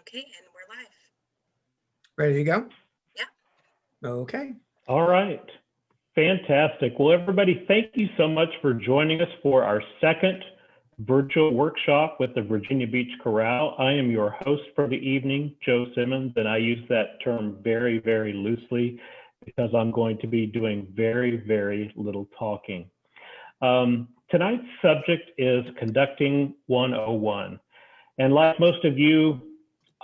Okay, and we're live. Ready to go? Yeah. Okay. All right. Fantastic. Well, everybody, thank you so much for joining us for our second virtual workshop with the Virginia Beach Chorale. I am your host for the evening, Joe Simmons, and I use that term very, very loosely because I'm going to be doing very, very little talking. Tonight's subject is Conducting 101. And like most of you,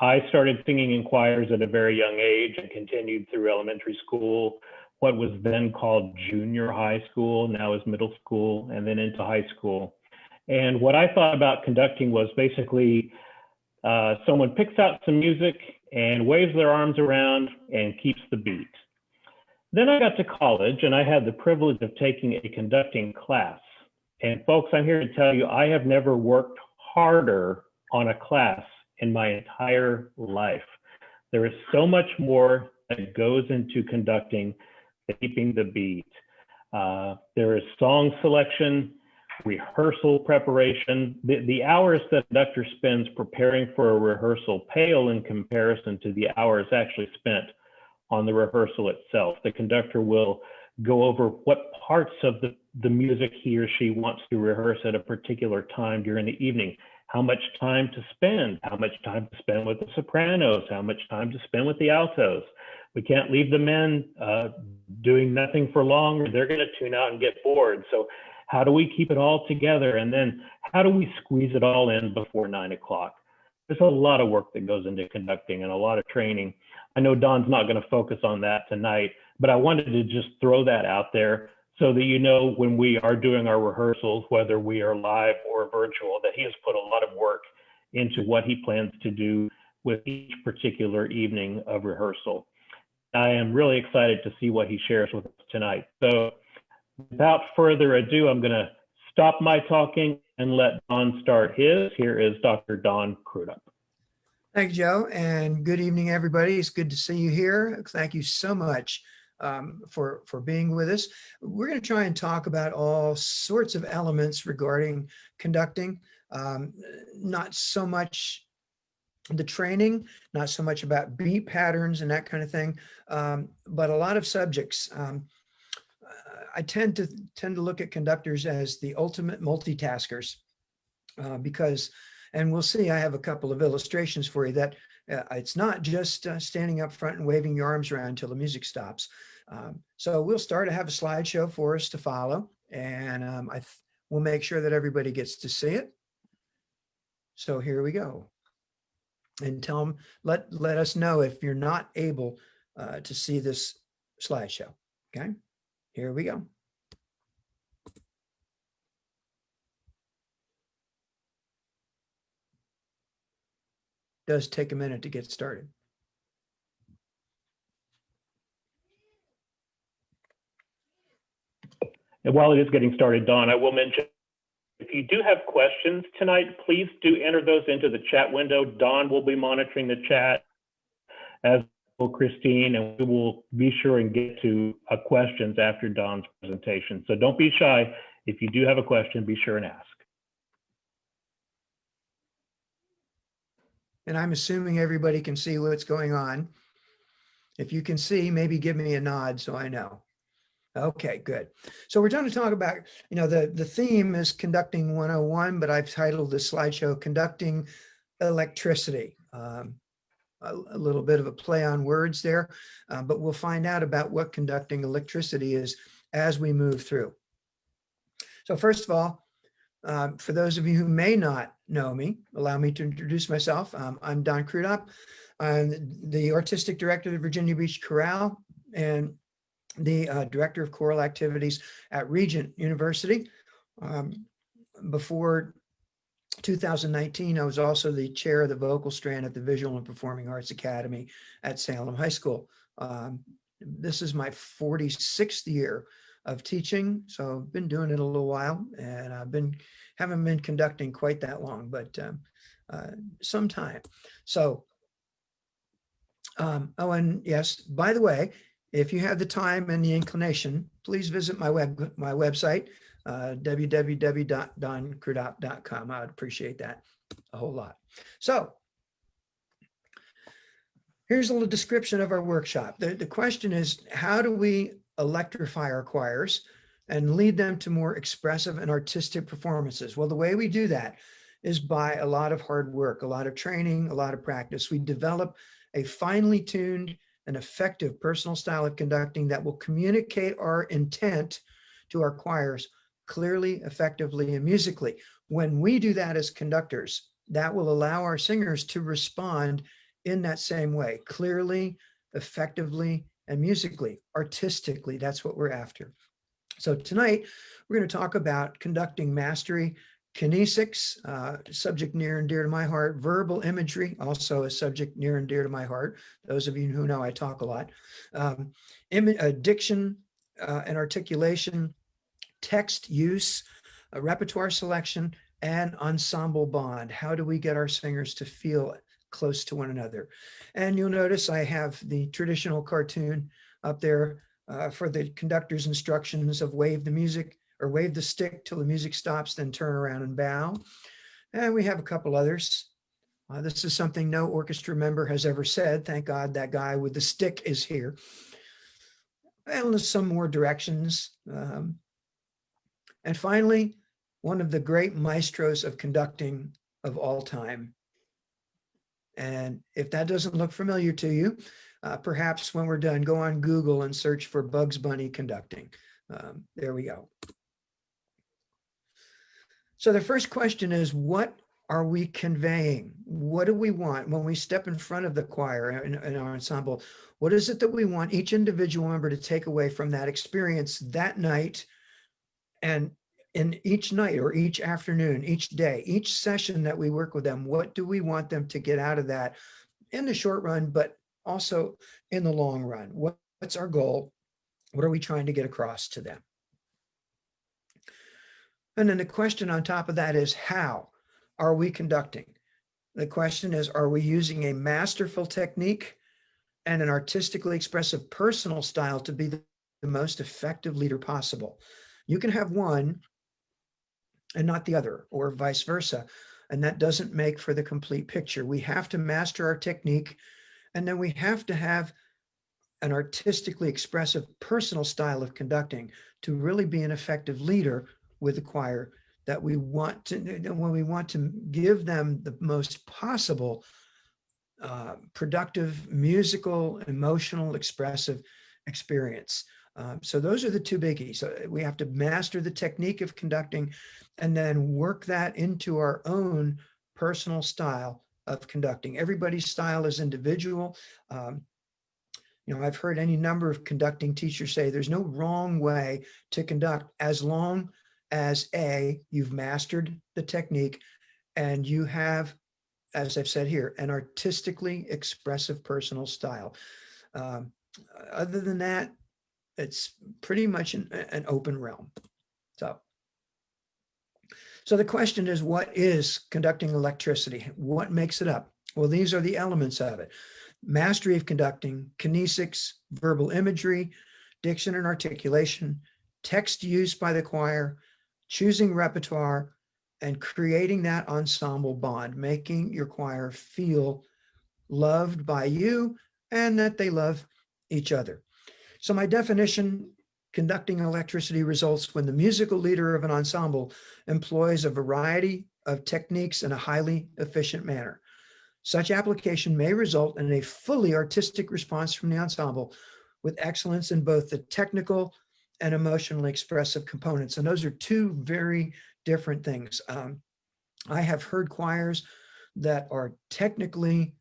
I started singing in choirs at a very young age and continued through elementary school, what was then called junior high school, now is middle school, and then into high school. And what I thought about conducting was basically someone picks out some music and waves their arms around and keeps the beat. Then I got to college and I had the privilege of taking a conducting class. And folks, I'm here to tell you, I have never worked harder on a class in my entire life. There is so much more that goes into conducting than keeping the beat. There is song selection, rehearsal preparation. The hours that a conductor spends preparing for a rehearsal pale in comparison to the hours actually spent on the rehearsal itself. The conductor will go over what parts of the music he or she wants to rehearse at a particular time during the evening, how much time to spend, how much time to spend with the sopranos, how much time to spend with the altos. We can't leave the men doing nothing for long or they're gonna tune out and get bored. So how do we keep it all together? And then how do we squeeze it all in before 9 o'clock? There's a lot of work that goes into conducting and a lot of training. I know Don's not gonna focus on that tonight, but I wanted to just throw that out there so that you know when we are doing our rehearsals, whether we are live or virtual, that he has put a lot of work into what he plans to do with each particular evening of rehearsal. I am really excited to see what he shares with us tonight. So without further ado, I'm going to stop my talking and let Don start his. Here is Dr. Don Krudop. Thank you, Joe, and good evening, everybody. It's good to see you here. Thank you so much for being with us. We're going to try and talk about all sorts of elements regarding conducting, not so much the training, not so much about beat patterns and that kind of thing, but a lot of subjects. I tend to look at conductors as the ultimate multitaskers because, and we'll see, I have a couple of illustrations for you that it's not just standing up front and waving your arms around until the music stops. So we'll start to have a slideshow for us to follow, and we'll make sure that everybody gets to see it. So here we go. And tell them, let us know if you're not able to see this slideshow. Okay, here we go. Does take a minute to get started. And while it is getting started, Don, I will mention, if you do have questions tonight, please do enter those into the chat window. Don will be monitoring the chat, as will Christine, and we will be sure and get to questions after Don's presentation. So don't be shy. If you do have a question, be sure and ask. And I'm assuming everybody can see what's going on. If you can see, maybe give me a nod so I know. Okay, good. So we're going to talk about, the theme is Conducting 101, but I've titled this slideshow Conducting Electricity. A little bit of a play on words there, but we'll find out about what conducting electricity is as we move through. So first of all, for those of you who may not know me, allow me to introduce myself. I'm Don Krudop. I'm the artistic director of the Virginia Beach Chorale and the director of choral activities at Regent University. Before 2019, I was also the chair of the vocal strand at the Visual and Performing Arts Academy at Salem High School. This is my 46th year of teaching, so I've been doing it a little while, and haven't been conducting quite that long, but some time. So, oh, and yes, by the way, if you have the time and the inclination, please visit my website, www.donkrudop.com. I would appreciate that a whole lot. So Here's a little description of our workshop. The question is, how do we electrify our choirs and lead them to more expressive and artistic performances? Well, the way we do that is by a lot of hard work, a lot of training, a lot of practice. We develop a finely tuned and effective personal style of conducting that will communicate our intent to our choirs clearly, effectively, and musically. When we do that as conductors, that will allow our singers to respond in that same way, clearly, effectively, and musically, artistically. That's what we're after. So tonight, we're going to talk about conducting mastery, kinesics, subject near and dear to my heart, verbal imagery, also a subject near and dear to my heart. Those of you who know I talk a lot. Diction and articulation, text use, repertoire selection, and ensemble bond. How do we get our singers to feel close to one another? And you'll notice I have the traditional cartoon up there for the conductor's instructions of wave the music or wave the stick till the music stops, then turn around and bow. And we have a couple others. This is something no orchestra member has ever said. Thank God that guy with the stick is here. And some more directions. And finally, one of the great maestros of conducting of all time. And if that doesn't look familiar to you, perhaps when we're done, go on Google and search for Bugs Bunny conducting. There we go. So the first question is, what are we conveying? What do we want when we step in front of the choir in our ensemble? What is it that we want each individual member to take away from that experience that night, and in each night or each afternoon, each day, each session that we work with them? What do we want them to get out of that in the short run, but also in the long run? What's our goal? What are we trying to get across to them? And then the question on top of that is, how are we conducting? The question is, are we using a masterful technique and an artistically expressive personal style to be the most effective leader possible? You can have one and not the other, or vice versa. And that doesn't make for the complete picture. We have to master our technique, and then we have to have an artistically expressive personal style of conducting to really be an effective leader with the choir that we want to, when we want to give them the most possible productive, musical, emotional, expressive experience. So those are the two biggies. So we have to master the technique of conducting and then work that into our own personal style of conducting. Everybody's style is individual. I've heard any number of conducting teachers say there's no wrong way to conduct as long as you've mastered the technique and you have, as I've said here, an artistically expressive personal style. Other than that, it's pretty much an open realm. So the question is, what is conducting electricity? What makes it up? Well, these are the elements of it: mastery of conducting, kinesics, verbal imagery, diction and articulation, text use by the choir, choosing repertoire, and creating that ensemble bond, making your choir feel loved by you and that they love each other. So my definition: conducting electricity results when the musical leader of an ensemble employs a variety of techniques in a highly efficient manner. Such application may result in a fully artistic response from the ensemble with excellence in both the technical and emotionally expressive components. And those are two very different things. I have heard choirs that are technically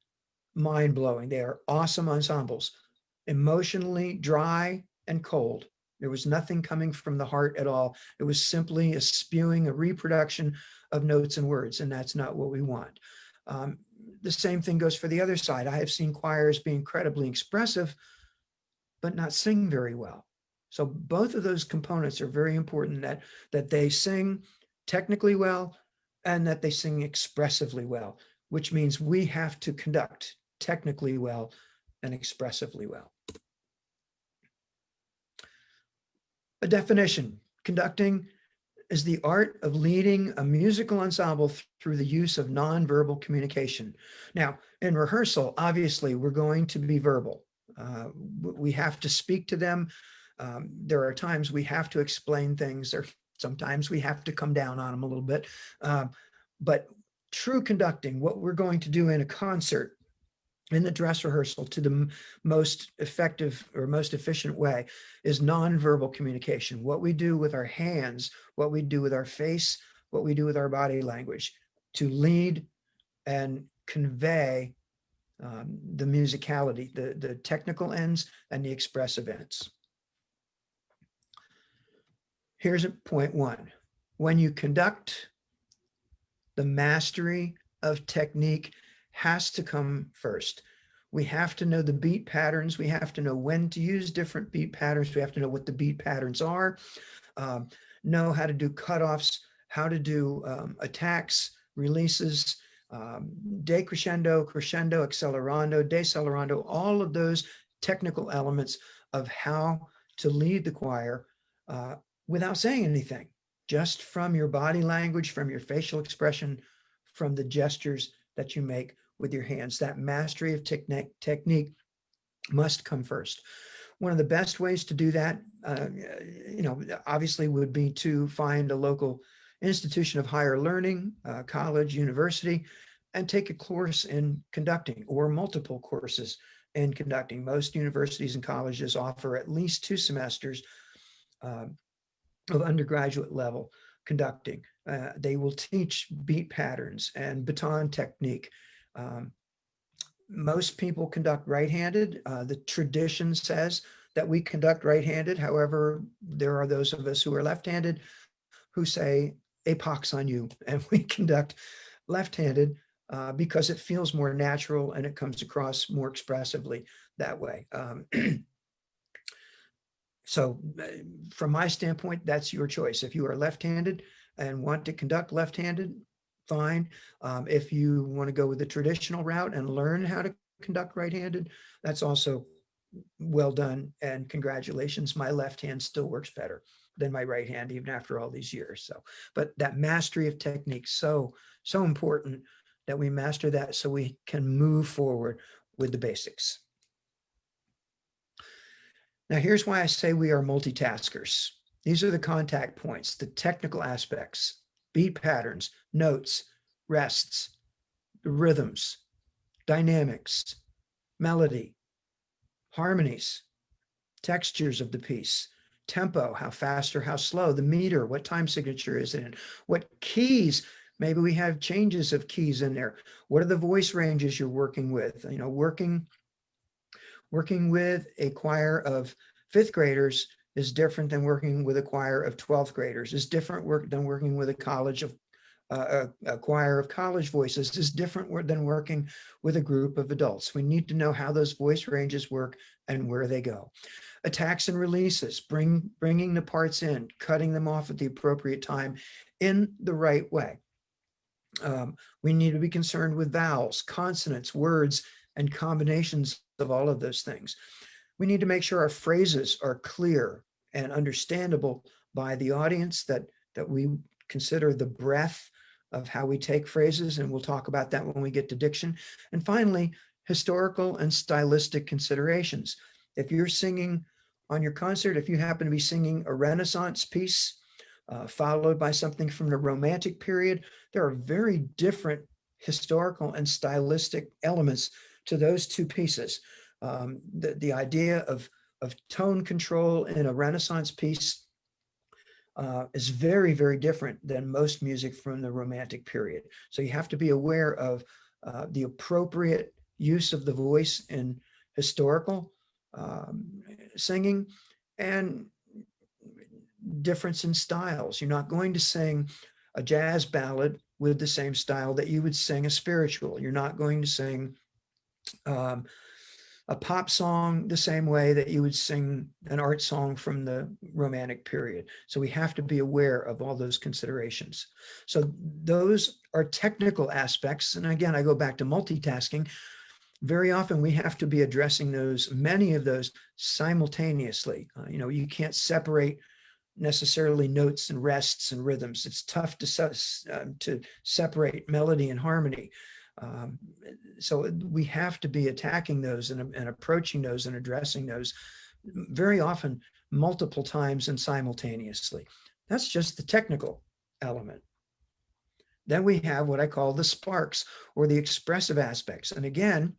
mind-blowing. They are awesome ensembles, emotionally dry and cold. There was nothing coming from the heart at all. It was simply a spewing, a reproduction of notes and words, and that's not what we want. The same thing goes for the other side. I have seen choirs be incredibly expressive, but not sing very well. So both of those components are very important, that they sing technically well and that they sing expressively well, which means we have to conduct technically well and expressively well. A definition: conducting is the art of leading a musical ensemble through the use of nonverbal communication. Now, in rehearsal, obviously, we're going to be verbal. We have to speak to them. There are times we have to explain things, or sometimes we have to come down on them a little bit. But true conducting, what we're going to do in a concert, in the dress rehearsal, to the most effective or most efficient way, is nonverbal communication. What we do with our hands, what we do with our face, what we do with our body language to lead and convey the musicality, the technical ends and the expressive ends. Here's point one. When you conduct, the mastery of technique has to come first. We have to know the beat patterns. We have to know when to use different beat patterns. We have to know what the beat patterns are, know how to do cutoffs, how to do attacks, releases, decrescendo, crescendo, accelerando, decelerando, all of those technical elements of how to lead the choir without saying anything, just from your body language, from your facial expression, from the gestures that you make with your hands. That mastery of technique must come first. One of the best ways to do that, obviously would be to find a local institution of higher learning, college, university, and take a course in conducting or multiple courses in conducting. Most universities and colleges offer at least 2 semesters of undergraduate level conducting. They will teach beat patterns and baton technique. Most people conduct right-handed. The tradition says that we conduct right-handed. However, there are those of us who are left-handed who say, a pox on you, and we conduct left-handed because it feels more natural and it comes across more expressively that way. So from my standpoint, that's your choice. If you are left-handed and want to conduct left-handed, fine. If you want to go with the traditional route and learn how to conduct right-handed, that's also well done. And congratulations, my left hand still works better than my right hand, even after all these years. So, but that mastery of technique, so important that we master that so we can move forward with the basics. Now, here's why I say we are multitaskers. These are the contact points, the technical aspects, beat patterns, notes, rests, the rhythms, dynamics, melody, harmonies, textures of the piece, tempo, how fast or how slow, the meter, what time signature is it in, what keys, maybe we have changes of keys in there. What are the voice ranges you're working with? Working with a choir of 5th graders is different than working with a choir of 12th graders, is different than working with a choir of college voices, is different than working with a group of adults. We need to know how those voice ranges work and where they go. Attacks and releases, bringing the parts in, cutting them off at the appropriate time in the right way. We need to be concerned with vowels, consonants, words, and combinations of all of those things. We need to make sure our phrases are clear and understandable by the audience, that we consider the breadth of how we take phrases, and we'll talk about that when we get to diction. And finally, historical and stylistic considerations. If you're singing on your concert, if you happen to be singing a Renaissance piece, followed by something from the Romantic period, there are very different historical and stylistic elements to those 2 pieces. The idea of tone control in a Renaissance piece is very, very different than most music from the Romantic period. So you have to be aware of the appropriate use of the voice in historical singing and difference in styles. You're not going to sing a jazz ballad with the same style that you would sing a spiritual. You're not going to sing a pop song the same way that you would sing an art song from the Romantic period. So we have to be aware of all those considerations. So those are technical aspects. And again, I go back to multitasking. Very often we have to be addressing many of those simultaneously. You can't separate necessarily notes and rests and rhythms. It's tough to separate melody and harmony. So we have to be attacking those and approaching those and addressing those very often multiple times and simultaneously. That's just the technical element. Then we have what I call the sparks or the expressive aspects. And again,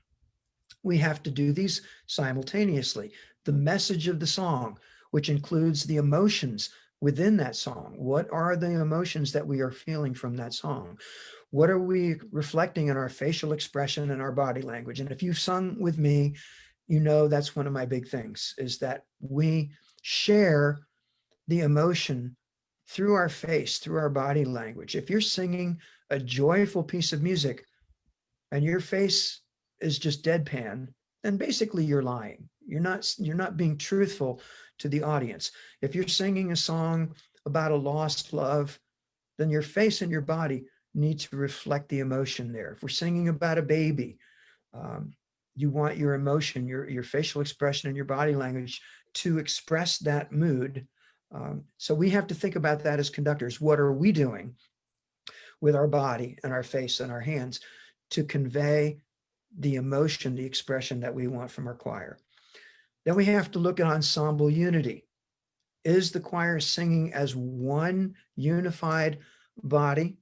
we have to do these simultaneously. The message of the song, which includes the emotions within that song. What are the emotions that we are feeling from that song? What are we reflecting in our facial expression and our body language? And if you've sung with me, you know that's one of my big things, is that we share the emotion through our face, through our body language. If you're singing a joyful piece of music and your face is just deadpan, then basically you're lying. You're not being truthful to the audience. If you're singing a song about a lost love, then your face and your body need to reflect the emotion there. If we're singing about a baby, you want your emotion, your facial expression and your body language to express that mood. So we have to think about that as conductors. What are we doing with our body and our face and our hands to convey the emotion, the expression that we want from our choir? Then we have to look at ensemble unity. Is the choir singing as one unified body,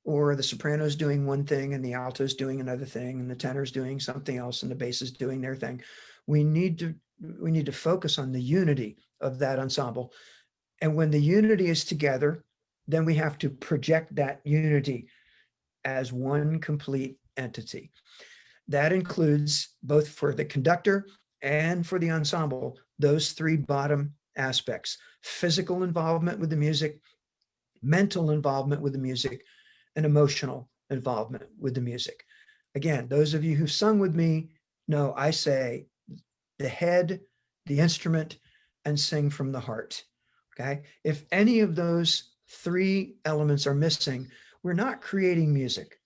or the soprano's doing one thing and the alto's doing another thing and the tenor's doing something else and the bass is doing their thing? We need to focus on the unity of that ensemble. And when the unity is together, then we have to project that unity as one complete entity. That includes, both for the conductor and for the ensemble, those three bottom aspects: physical involvement with the music, mental involvement with the music, and emotional involvement with the music. Again, those of you who've sung with me know I say the head, the instrument, and sing from the heart. Okay. If any of those three elements are missing, we're not creating music.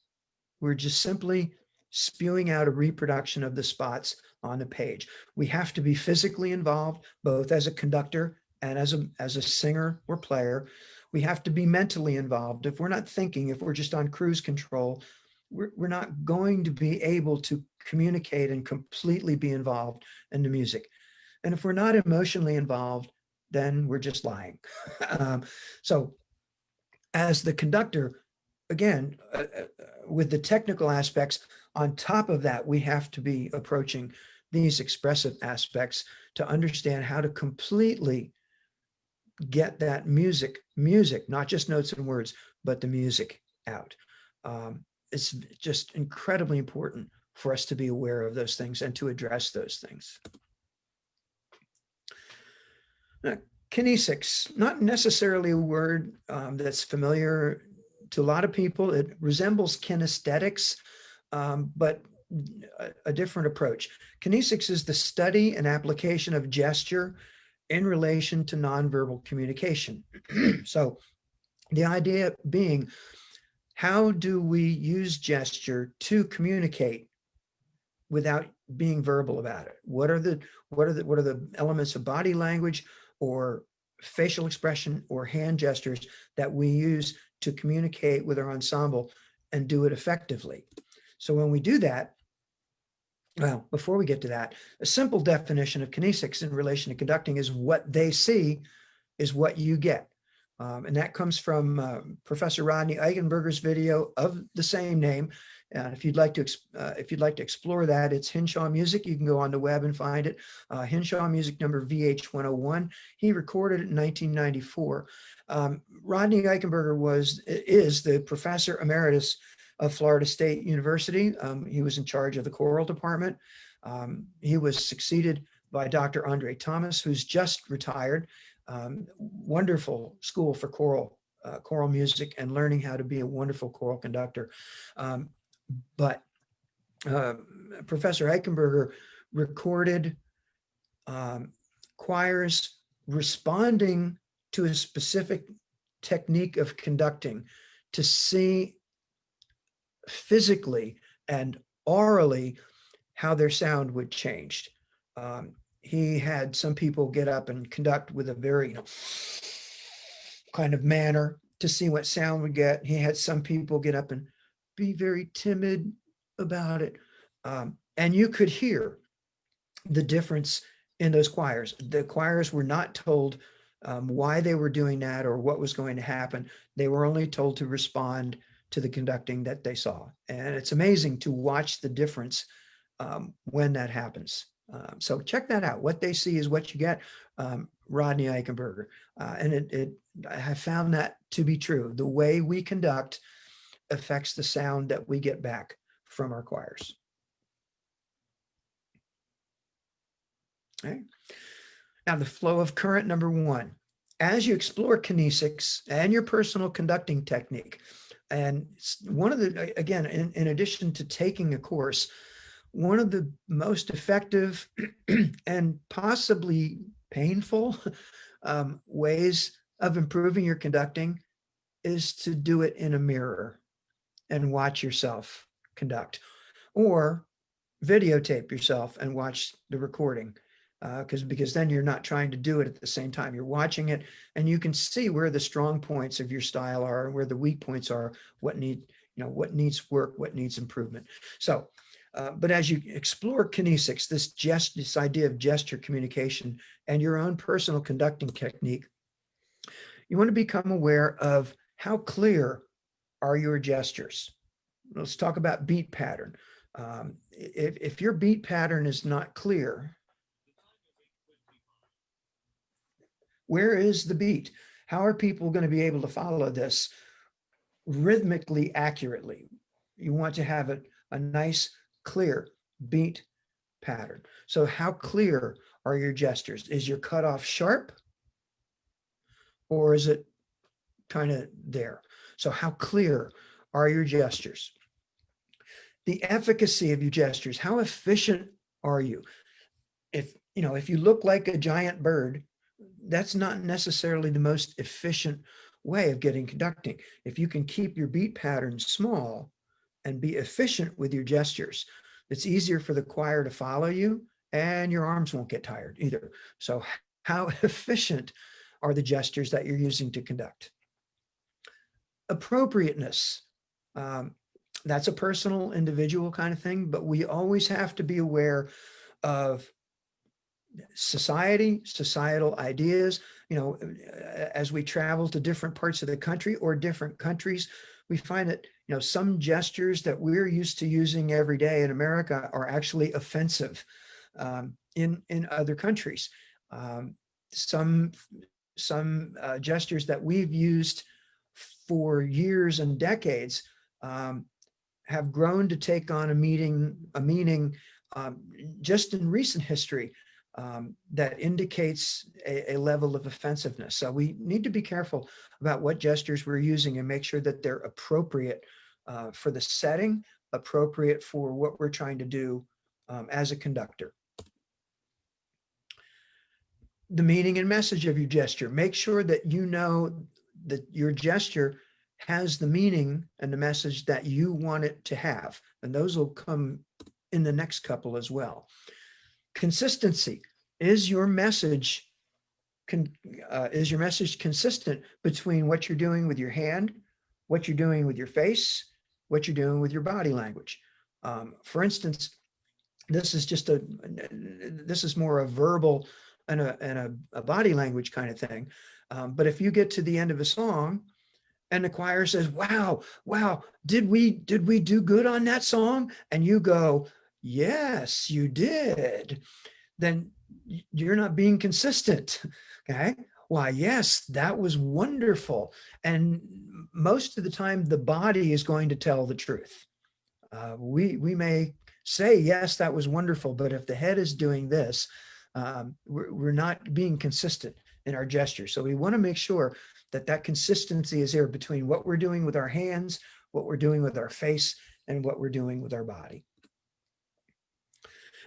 We're just simply spewing out a reproduction of the spots on the page. We have to be physically involved, both as a conductor and as a singer or player. We have to be mentally involved. If we're not thinking, if we're just on cruise control, we're not going to be able to communicate and completely be involved in the music. And if we're not emotionally involved, then we're just lying. So as the conductor, again, with the technical aspects, on top of that, we have to be approaching these expressive aspects to understand how to completely get that music, not just notes and words, but the music out. It's just incredibly important for us to be aware of those things and to address those things. Kinesics, not necessarily a word that's familiar to a lot of people. It resembles kinesthetics, but a different approach. Kinesics is the study and application of gesture in relation to nonverbal communication. So the idea being, how do we use gesture to communicate without being verbal about it? What are the elements of body language or facial expression or hand gestures that we use to communicate with our ensemble and do it effectively? So when we do that, well, before we get to that, a simple definition of kinesics in relation to conducting is what they see is what you get. And that comes from Professor Rodney Eichenberger's video of the same name. And if you'd like to explore that, it's Hinshaw Music. You can go on the web and find it. Hinshaw Music number VH101. He recorded it in 1994. Rodney Eichenberger is the professor emeritus of Florida State University. He was in charge of the choral department. He was succeeded by Dr. Andre Thomas, who's just retired. Wonderful school for choral music and learning how to be a wonderful choral conductor. But Professor Eichenberger recorded choirs responding to a specific technique of conducting to see physically and orally how their sound would change. He had some people get up and conduct with a very, kind of manner to see what sound we get. He had some people get up and be very timid about it. And you could hear the difference in those choirs. The choirs were not told why they were doing that or what was going to happen. They were only told to respond to the conducting that they saw. And it's amazing to watch the difference when that happens. So check that out. What they see is what you get. Rodney Eichenberger. And I have found that to be true. The way we conduct affects the sound that we get back from our choirs. Okay. Now, the flow of current, number one. As you explore kinesics and your personal conducting technique, and one of the, again, in addition to taking a course, one of the most effective and possibly painful ways of improving your conducting is to do it in a mirror and watch yourself conduct, or videotape yourself and watch the recording. Because then you're not trying to do it at the same time. You're watching it and you can see where the strong points of your style are and where the weak points are, what needs work, what needs improvement. So, but as you explore kinesics, this idea of gesture communication and your own personal conducting technique, you want to become aware of how clear are your gestures. Let's talk about beat pattern. If your beat pattern is not clear, where is the beat? How are people going to be able to follow this rhythmically accurately? You want to have a nice, clear beat pattern. So how clear are your gestures? Is your cutoff sharp? Or is it kind of there? So how clear are your gestures? The efficacy of your gestures, how efficient are you? If you look like a giant bird, that's not necessarily the most efficient way of getting conducting. If you can keep your beat pattern small and be efficient with your gestures, it's easier for the choir to follow you and your arms won't get tired either. So how efficient are the gestures that you're using to conduct? Appropriateness. That's a personal, individual kind of thing, but we always have to be aware of societal ideas. As we travel to different parts of the country or different countries, we find that some gestures that we're used to using every day in America are actually offensive in other countries. Some gestures that we've used for years and decades have grown to take on a meaning just in recent history that indicates a level of offensiveness. So we need to be careful about what gestures we're using and make sure that they're appropriate for the setting, appropriate for what we're trying to do as a conductor. The meaning and message of your gesture. Make sure that you know that your gesture has the meaning and the message that you want it to have. And those will come in the next couple as well. Consistency. Is your message consistent between what you're doing with your hand, what you're doing with your face, what you're doing with your body language? For instance, this is more a verbal and a body language kind of thing. But if you get to the end of a song and the choir says, wow, did we do good on that song? And you go, yes, you did. Then you're not being consistent. Okay. Why, yes, that was wonderful. And most of the time, the body is going to tell the truth. We may say, yes, that was wonderful, but if the head is doing this, we're not being consistent in our gesture. So we want to make sure that consistency is there between what we're doing with our hands, what we're doing with our face, and what we're doing with our body.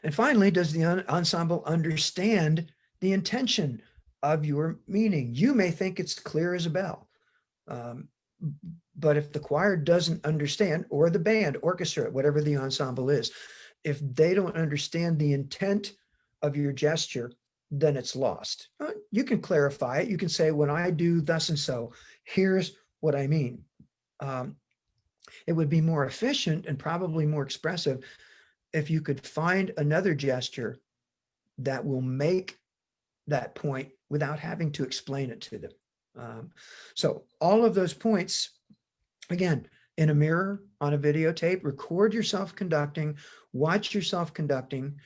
And finally, does the ensemble understand the intention of your meaning? You may think it's clear as a bell. But if the choir doesn't understand, or the band, orchestra, whatever the ensemble is, if they don't understand the intent of your gesture, then it's lost. You can clarify it. You can say, when I do thus and so, here's what I mean. It would be more efficient and probably more expressive if you could find another gesture that will make that point without having to explain it to them. So all of those points, again, in a mirror, on a videotape, record yourself conducting, watch yourself conducting,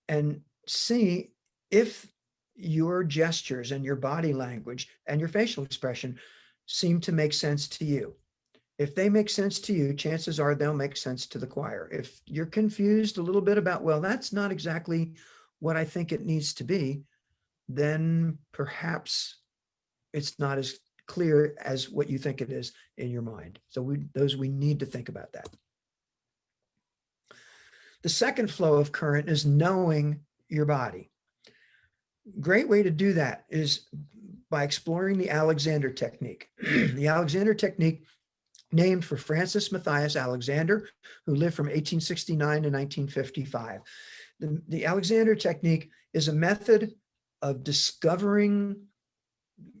and see if your gestures and your body language and your facial expression seem to make sense to you. If they make sense to you, chances are they'll make sense to the choir. If you're confused a little bit about, well, that's not exactly what I think it needs to be, then perhaps it's not as clear as what you think it is in your mind. So we need to think about that. The second flow of current is knowing your body. Great way to do that is by exploring the Alexander technique. The Alexander technique, named for Francis Matthias Alexander, who lived from 1869 to 1955. The Alexander technique is a method of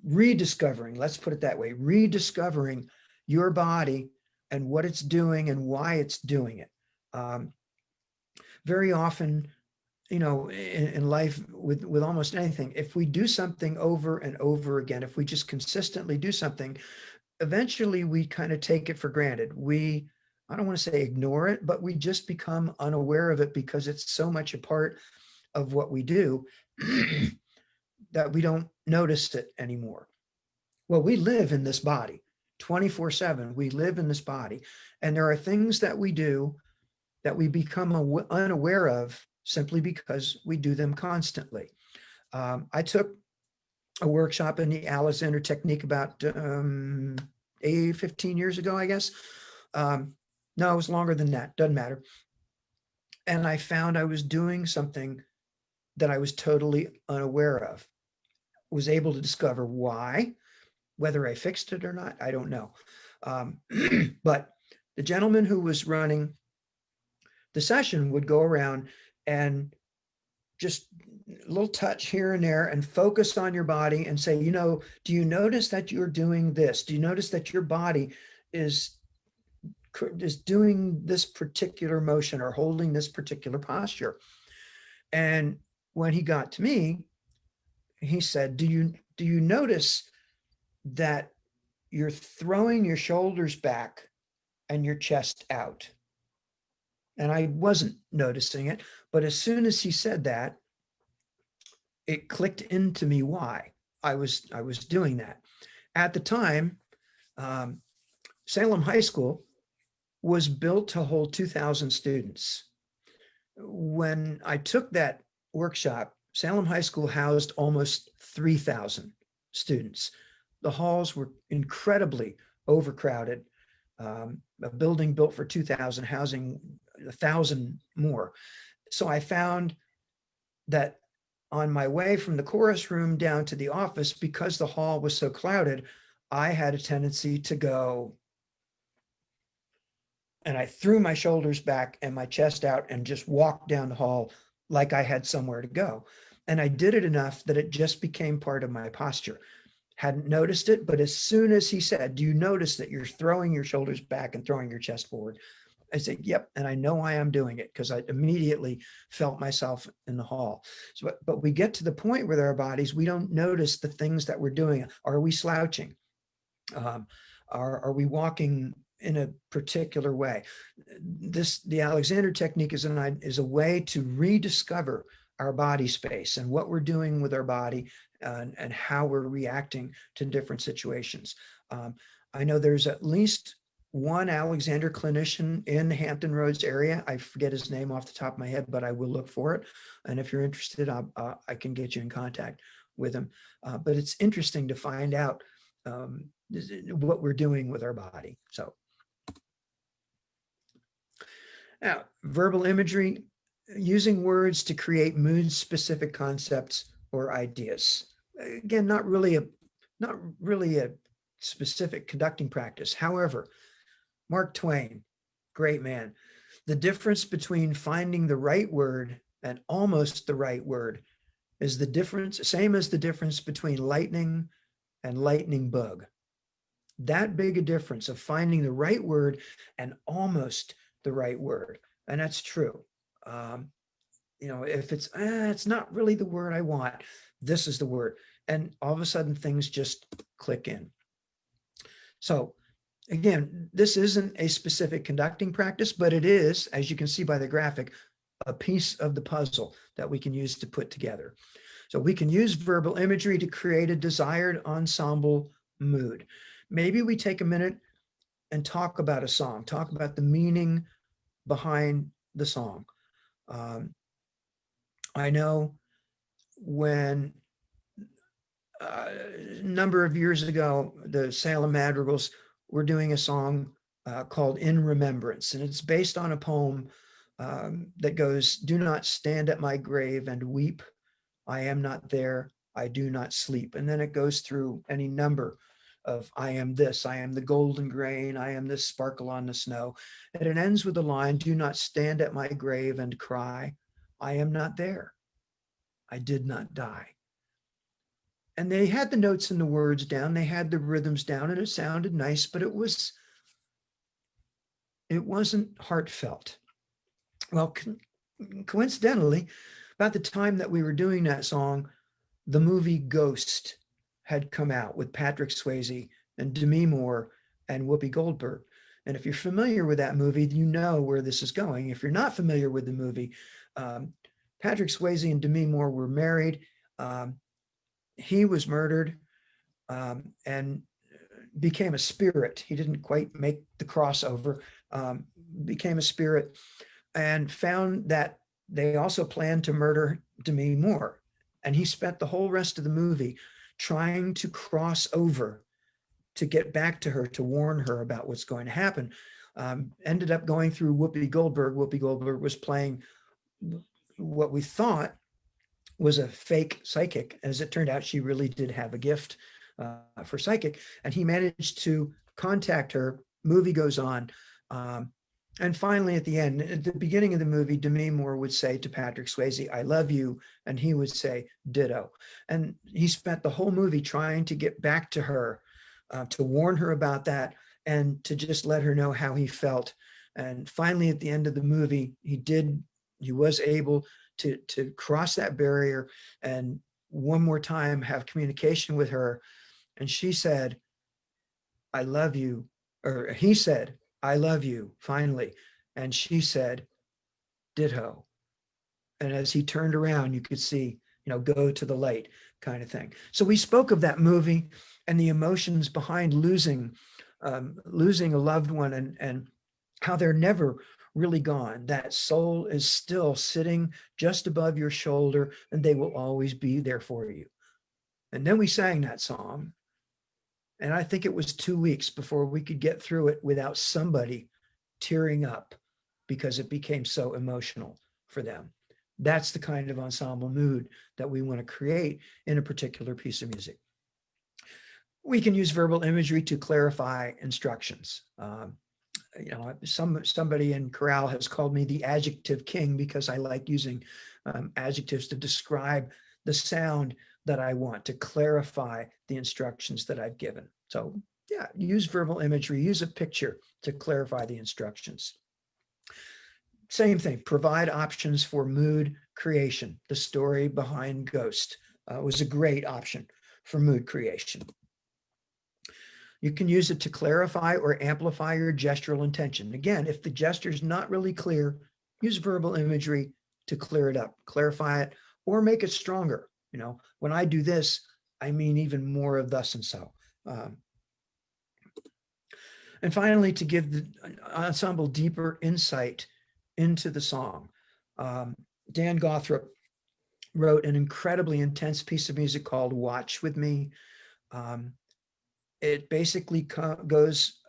rediscovering, let's put it that way, rediscovering your body and what it's doing and why it's doing it. Very often, in life with almost anything, if we do something over and over again, if we just consistently do something, eventually we kind of take it for granted. I don't want to say ignore it, but we just become unaware of it because it's so much a part of what we do that we don't notice it anymore. Well, we live in this body 24/7. We live in this body. And there are things that we do that we become unaware of simply because we do them constantly. I took a workshop in the Alexander technique about 15 years ago, I guess. No, it was longer than that. Doesn't matter. And I found I was doing something that I was totally unaware of. Was able to discover why. Whether I fixed it or not, I don't know. But the gentleman who was running the session would go around and just a little touch here and there and focus on your body and say, do you notice that you're doing this? Do you notice that your body is doing this particular motion or holding this particular posture? And when he got to me, he said, do you notice that you're throwing your shoulders back and your chest out? And I wasn't noticing it, but as soon as he said that, it clicked into me why I was doing that. At the time, Salem High School was built to hold 2,000 students. When I took that workshop, Salem High School housed almost 3,000 students. The halls were incredibly overcrowded. A building built for 2,000, housing 1,000 more. So I found that on my way from the chorus room down to the office, because the hall was so crowded, I had a tendency to go, and I threw my shoulders back and my chest out and just walked down the hall like I had somewhere to go. And I did it enough that it just became part of my posture. Hadn't noticed it, but as soon as he said, do you notice that you're throwing your shoulders back and throwing your chest forward? I said, yep. And I know why I'm doing it because I immediately felt myself in the hall. So, but we get to the point with our bodies, we don't notice the things that we're doing. Are we slouching? Are we walking in a particular way? The Alexander technique is a way to rediscover our body space and what we're doing with our body and how we're reacting to different situations. I know there's at least one Alexander clinician in the Hampton Roads area. I forget his name off the top of my head, but I will look for it. And if you're interested, I can get you in contact with him. But it's interesting to find out what we're doing with our body. So now, verbal imagery, using words to create mood-specific concepts or ideas. Again, not really a specific conducting practice. However, Mark Twain, great man. The difference between finding the right word and almost the right word is the difference, same as the difference between lightning and lightning bug. That big a difference of finding the right word and almost the right word. And that's true. If it's not really the word I want, this is the word. And all of a sudden things just click in. So again, this isn't a specific conducting practice, but it is, as you can see by the graphic, a piece of the puzzle that we can use to put together. So we can use verbal imagery to create a desired ensemble mood. Maybe we take a minute and talk about a song, talk about the meaning behind the song. I know when a number of years ago, the Salem Madrigals were doing a song called In Remembrance, and it's based on a poem that goes, "Do not stand at my grave and weep. I am not there. I do not sleep." And then it goes through any number of I am this, I am the golden grain, I am this sparkle on the snow. And it ends with the line, "Do not stand at my grave and cry. I am not there. I did not die." And they had the notes and the words down, they had the rhythms down, and it sounded nice, but it wasn't heartfelt. Well, coincidentally, about the time that we were doing that song, the movie Ghost had come out with Patrick Swayze and Demi Moore and Whoopi Goldberg. And if you're familiar with that movie, you know where this is going. If you're not familiar with the movie, Patrick Swayze and Demi Moore were married. He was murdered and became a spirit. He didn't quite make the crossover, became a spirit, and found that they also planned to murder Demi Moore. And he spent the whole rest of the movie trying to cross over to get back to her, to warn her about what's going to happen. Ended up going through Whoopi Goldberg. Whoopi Goldberg was playing what we thought was a fake psychic. As it turned out, she really did have a gift for psychic. And he managed to contact her. Movie goes on. And finally, at the end, at the beginning of the movie, Demi Moore would say to Patrick Swayze, "I love you." And he would say, "Ditto." And he spent the whole movie trying to get back to her, to warn her about that, and to just let her know how he felt. And finally, at the end of the movie, he was able to cross that barrier and one more time have communication with her. And she said, "I love you," or he said, "I love you," finally. And she said, "Ditto." And as he turned around, you could see, go to the light kind of thing. So we spoke of that movie and the emotions behind losing a loved one, and how they're never really gone. That soul is still sitting just above your shoulder, and they will always be there for you. And then we sang that song. And I think it was 2 weeks before we could get through it without somebody tearing up because it became so emotional for them. That's the kind of ensemble mood that we want to create in a particular piece of music. We can use verbal imagery to clarify instructions. Somebody in Chorale has called me the adjective king because I like using adjectives to describe the sound that I want, to clarify the instructions that I've given. So yeah, use verbal imagery, use a picture to clarify the instructions. Same thing, provide options for mood creation. The story behind Ghost was a great option for mood creation. You can use it to clarify or amplify your gestural intention. Again, if the gesture is not really clear, use verbal imagery to clear it up, clarify it, or make it stronger. When I do this, I mean even more of thus and so. And finally, to give the ensemble deeper insight into the song. Dan Gothrop wrote an incredibly intense piece of music called Watch With Me. It basically goes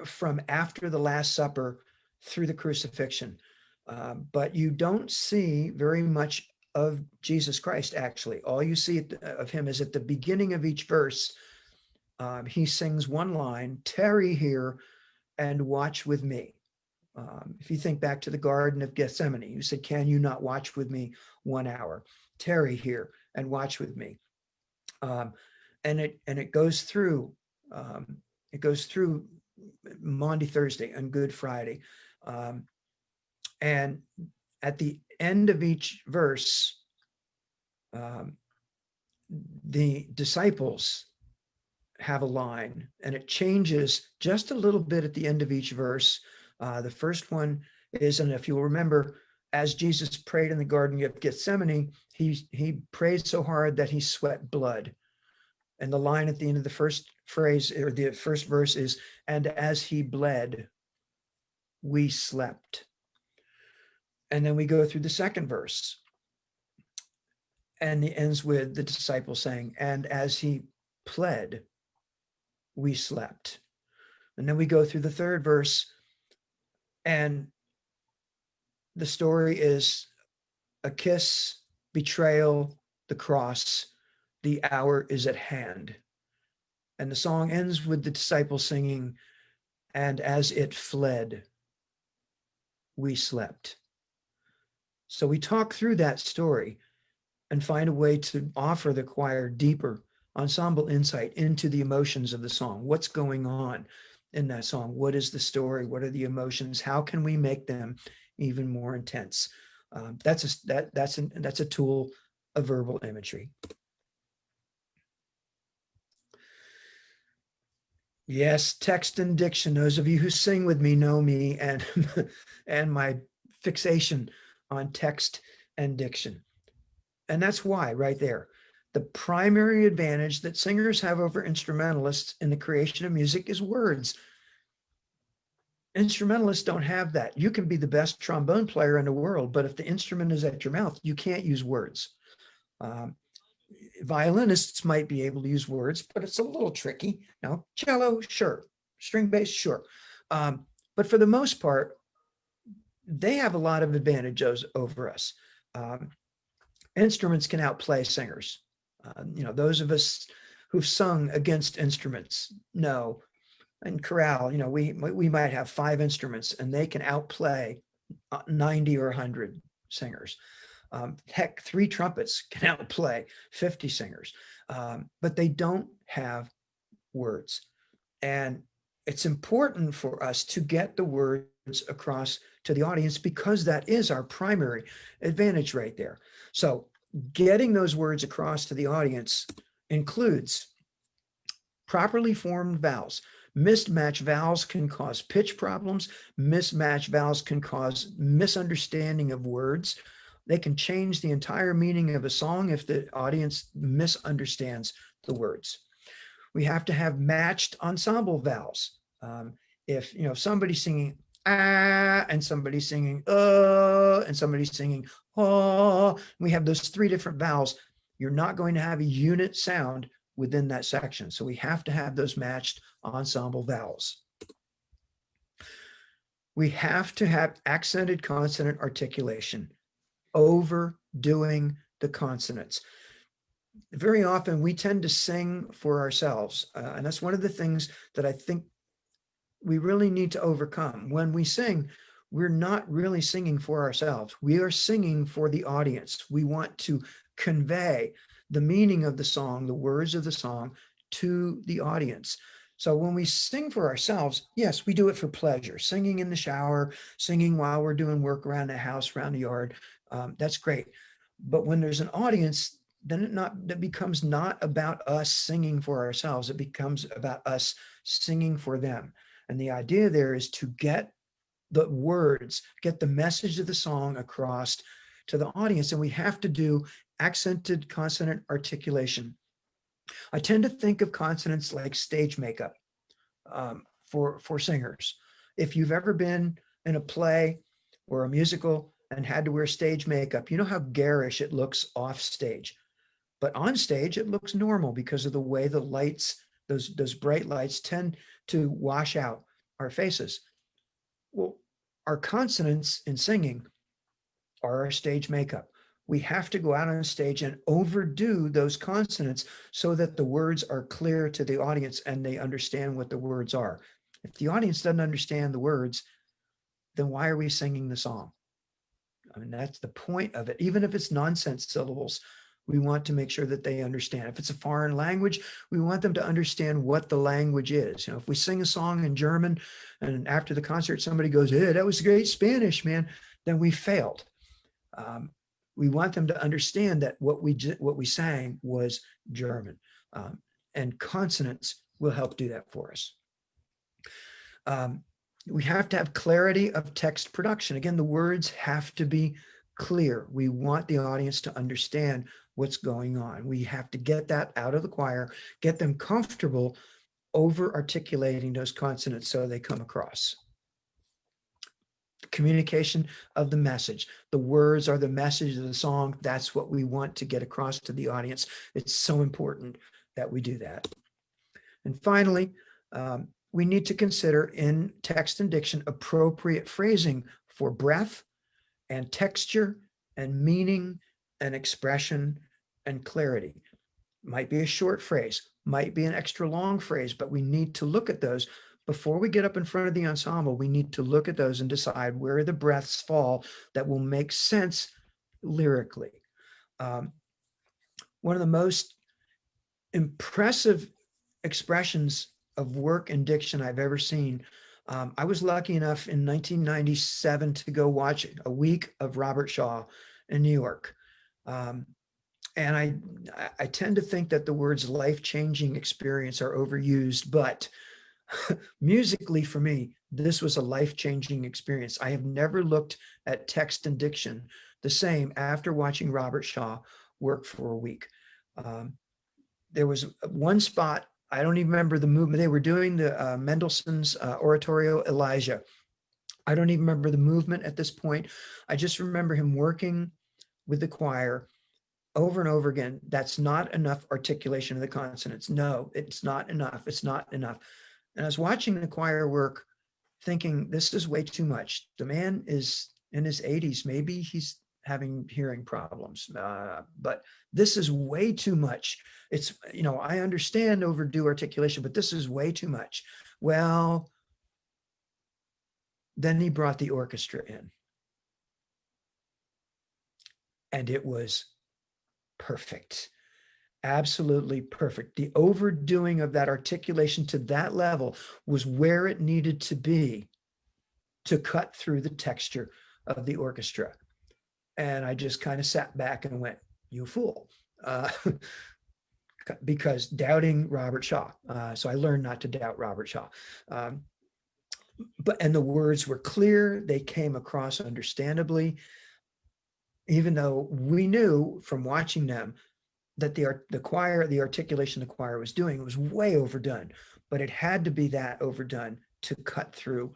from after the Last Supper through the crucifixion. But you don't see very much of Jesus Christ, actually. All you see of him is at the beginning of each verse, he sings one line, "Tarry here and watch with me." If you think back to the Garden of Gethsemane, you said, "Can you not watch with me 1 hour?" tarry here and watch with me. And it goes through Maundy Thursday and Good Friday. And at the end of each verse, the disciples have a line, and it changes just a little bit at the end of each verse. The first one is, and if you'll remember, as Jesus prayed in the Garden of Gethsemane, he prayed so hard that he sweat blood. And the line at the end of the first phrase, or the first verse, is, and as he bled, we slept. And then we go through the second verse, and it ends with the disciple saying, and as he pled, we slept. And then we go through the third verse, and the story is a kiss, betrayal, the cross, the hour is at hand. And the song ends with the disciple singing, and as it fled, we slept. So we talk through that story and find a way to offer the choir deeper ensemble insight into the emotions of the song. What's going on in that song? What is the story? What are the emotions? How can we make them even more intense? That's a tool of verbal imagery. Yes, text and diction. Those of you who sing with me know me and and my fixation on text and diction. And that's why right there, the primary advantage that singers have over instrumentalists in the creation of music is words. Instrumentalists don't have that. You can be the best trombone player in the world, but if the instrument is at your mouth, you can't use words. Violinists might be able to use words, but it's a little tricky. No, cello, sure. String bass, sure. But for the most part, they have a lot of advantages over us. Instruments can outplay singers. Those of us who've sung against instruments know. In chorale, we might have 5 instruments and they can outplay 90 or 100 singers. Heck, 3 trumpets can outplay 50 singers, but they don't have words. And it's important for us to get the words across to the audience because that is our primary advantage right there. So getting those words across to the audience includes properly formed vowels. Mismatched vowels can cause pitch problems. Mismatched vowels can cause misunderstanding of words. They can change the entire meaning of a song if the audience misunderstands the words. We have to have matched ensemble vowels. If somebody's singing ah and somebody's singing and somebody's singing oh, we have those 3 different vowels, you're not going to have a unit sound within that section. So we have to have those matched ensemble vowels. We have to have accented consonant articulation, overdoing the consonants. Very often we tend to sing for ourselves. And that's one of the things that I think we really need to overcome. When we sing, we're not really singing for ourselves. We are singing for the audience. We want to convey the meaning of the song, the words of the song to the audience. So when we sing for ourselves, yes, we do it for pleasure. Singing in the shower, singing while we're doing work around the house, around the yard, that's great. But when there's an audience, then it becomes not about us singing for ourselves. It becomes about us singing for them. And the idea there is to get the words, get the message of the song across to the audience. And we have to do accented consonant articulation. I tend to think of consonants like stage makeup for singers. If you've ever been in a play or a musical and had to wear stage makeup, you know how garish it looks off stage. But on stage, it looks normal because of the way the lights, those bright lights tend to wash out our faces. Well, our consonants in singing are our stage makeup. We have to go out on stage and overdo those consonants so that the words are clear to the audience and they understand what the words are. If the audience doesn't understand the words, then why are we singing the song? I mean, that's the point of it. Even if it's nonsense syllables, we want to make sure that they understand. If it's a foreign language, we want them to understand what the language is. If we sing a song in German and after the concert, somebody goes, "Hey, that was great Spanish, man," then we failed. We want them to understand that what we sang was German, and consonants will help do that for us. We have to have clarity of text production. Again, the words have to be clear. We want the audience to understand what's going on. We have to get that out of the choir, get them comfortable over articulating those consonants so they come across. Communication of the message. The words are the message of the song. That's what we want to get across to the audience. It's so important that we do that. And finally, we need to consider in text and diction appropriate phrasing for breath and texture and meaning and expression and clarity. Might be a short phrase, might be an extra long phrase, but we need to look at those before we get up in front of the ensemble. We need to look at those and decide where the breaths fall that will make sense lyrically. One of the most impressive expressions of work and diction I've ever seen. I was lucky enough in 1997 to go watch a week of Robert Shaw in New York. And I tend to think that the words life-changing experience are overused, but musically for me, this was a life-changing experience. I have never looked at text and diction the same after watching Robert Shaw work for a week. There was one spot, I don't even remember the movement. They were doing the Mendelssohn's oratorio Elijah. I don't even remember the movement at this point. I just remember him working with the choir over and over again. That's not enough articulation of the consonants. No, it's not enough. It's not enough. And I was watching the choir work thinking, this is way too much. The man is in his 80s. Maybe he's having hearing problems, but this is way too much. It's, I understand overdue articulation, but this is way too much. Well, then he brought the orchestra in. And it was perfect. Absolutely perfect. The overdoing of that articulation to that level was where it needed to be to cut through the texture of the orchestra. And I just kind of sat back and went, you fool. Because doubting Robert Shaw. So I learned not to doubt Robert Shaw. And the words were clear. They came across understandably, even though we knew from watching them that the choir, the articulation the choir was doing was way overdone, but it had to be that overdone to cut through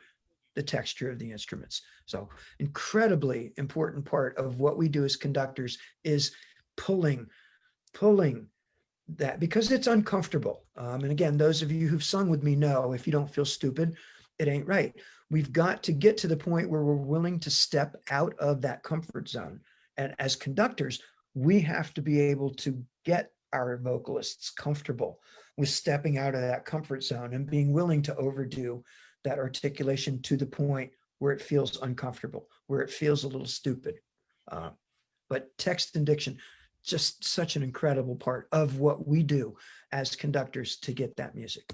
the texture of the instruments. So incredibly important part of what we do as conductors is pulling that, because it's uncomfortable. And again, those of you who've sung with me know, if you don't feel stupid, it ain't right. We've got to get to the point where we're willing to step out of that comfort zone. And as conductors, we have to be able to get our vocalists comfortable with stepping out of that comfort zone and being willing to overdo that articulation to the point where it feels uncomfortable, where it feels a little stupid. But text and diction, just such an incredible part of what we do as conductors to get that music.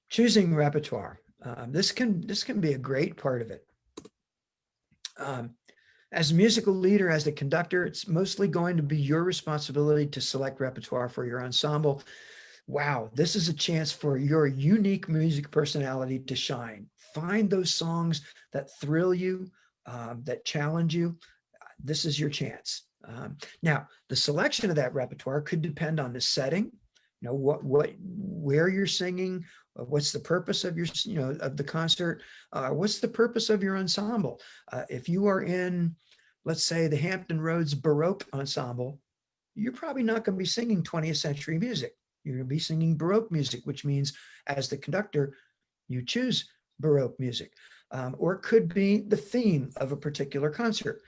Choosing repertoire. This can be a great part of it. As a musical leader, as the conductor, it's mostly going to be your responsibility to select repertoire for your ensemble. Wow, this is a chance for your unique music personality to shine. Find those songs that thrill you, that challenge you. This is your chance. Now, the selection of that repertoire could depend on the setting, where you're singing, what's the purpose of your, of the concert, what's the purpose of your ensemble. If you are in, let's say, the Hampton Roads Baroque Ensemble, you're probably not going to be singing 20th century music. You're going to be singing Baroque music, which means as the conductor, you choose Baroque music. Or it could be the theme of a particular concert.